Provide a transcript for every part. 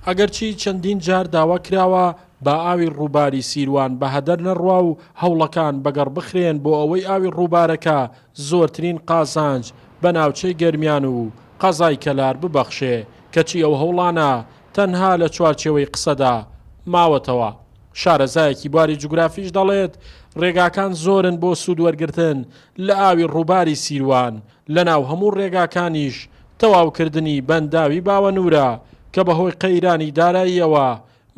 ئەگەرچی چەندین جار داوا کراوە با ئاوی ڕووباری سیروان بە هەدەر نەڕوا و هەوڵەکان بەگەڕ بخرێن بۆ ئەوەی ئاوی ڕووبارەکە زۆرترین قازانج بە ناوچەی گەرمیان و قەزای کەلار ببەخشێ کەچی ئەو هەوڵانە تەنها لە چوارچێوەی قسەدا ماوەتەوە. شارەزایەکی بواری جوگرافیش دەڵێت ڕێگاکان زۆرن بۆ سوودوەرگرتن لە ئاوی ڕووباری سیروان، لەناو هەموو ڕێگاکانیش تەواوکردنی بەنداوی باوەنورە کە بەهۆی قەیرانی داراییەوە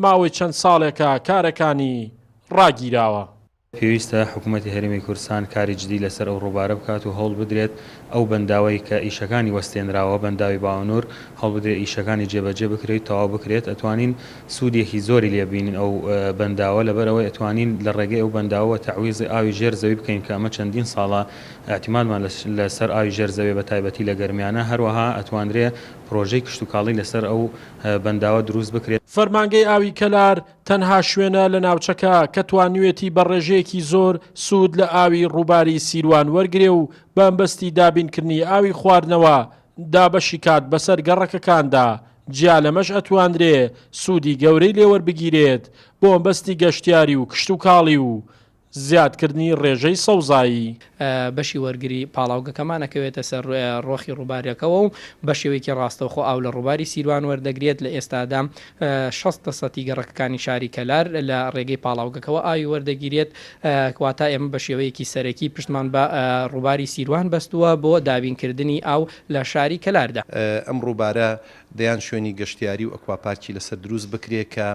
ماوەی چەند ساڵێکە کارەکانی ڕاگیراوە. پێویستە حکوومەتی هەرێمی کوردستان کاری جدی لەسەر ئەو ڕووبارە بکات و هەوڵ بدرێت ئەو بەنداوەی کە ئیشەکانی وەستێنراوە بەنداوی باوەنور هەوڵ بدرێت ئیشەکانی جێبەجێ بکرێت تەواو بکرێت، ئەتوانین سوودێکی زۆری لێبینین ئەو بەنداوە لەبەرەوەی ئەتوانین لە ڕێگەی ئەو بەنداوە تەعویزی ئاوی ژێرزەوی بکەین کە ئەمە چەندین ساڵە اعتیمادمان لەسەر ئاوی ژێرزەوی بە تایبەتی لە گەرمیانە، هەروەها ئەتوانرێ پرۆژەی کشتتوکاڵی لەسەر ئەو بەنداوە دروست بکرێت. فەرمانگەی ئاوی کەلار تەنها شوێنە لە ناوچەکە کە توانوێتی بە ڕێژەیەکی زۆر سوود لە ئاوی ڕووباری سیروان وەرگرێ و بەمبەستی دابینکردنی ئاوی خواردنەوە دابەشی کات بەسەر گەڕەکەکاندا. جیا لەمەش ئەتواندرێ سوودی گەورەی لێوەربگیرێت بۆ مەبەستی گەشتیاری و کشتتوکاڵی و زیادکردنی ڕێژەی سەوزایی. بەشی وەرگری پاڵاوگەکەمانەکەوێتە سەر ڕۆخی ڕووبارەکەەوە و بە شێوەیەکی ڕاستەوخۆ ئاو لە ڕووباری سیروان وەردەگرێت لە ئێستادا 60% گەڕەکەەکانی شاری کەلار لە ڕێگەی پاڵاوگەکەەوە ئاوی وەردەگیرێت، کواتا ئێمە بە شێوەیەکی سەرەکی پشتمان بە ڕووباری سیروان بەستووە بۆ دابینکردنی ئاو لە شاری کەلاردا. ئەم ڕووبارە دەیان شوێنی گەشتیاری و ئەکواپارکی لەسەر دروست بکرێت کە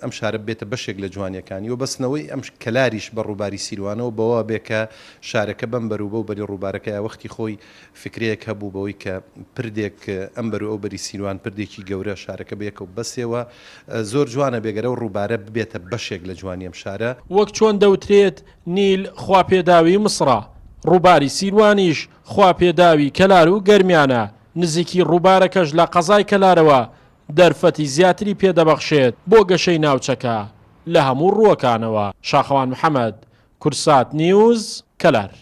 ئەم شارە بێتە بەشێک لە جوانیەکانی و بەستنەوەی ئەم کەلاریش بە ڕووباری سیروانەوە بەوە بێکە شارەکە بەم بەروبە و بەری ڕووبارەکە وەختی خۆی فکرەیەک هەبوو بەوەی کە پردێک ئەم بەرو ئەو بەری سیروان پردێکی گەورە شارەکە بەیەکە و بەسێەوە زۆر جوانە بێگەرە و ڕووبارە ببێتە بەشێک لە جوانی ئەم شارە. وەک چۆن دەوترێت نیل خواپێداوی مسرە، ڕووباری سیروانیش خواپێداوی کەلار و گەرمیانە. نزیکی ڕووبارەکەش لە قەزای کەلارەوە دەرفەتی زیاتری پێدەبەخشێت بۆ گەشەی ناوچەکە لە هەموو ڕووەکانەوە. شاخەوان محەممەد، کورسات نیوز، کەلار.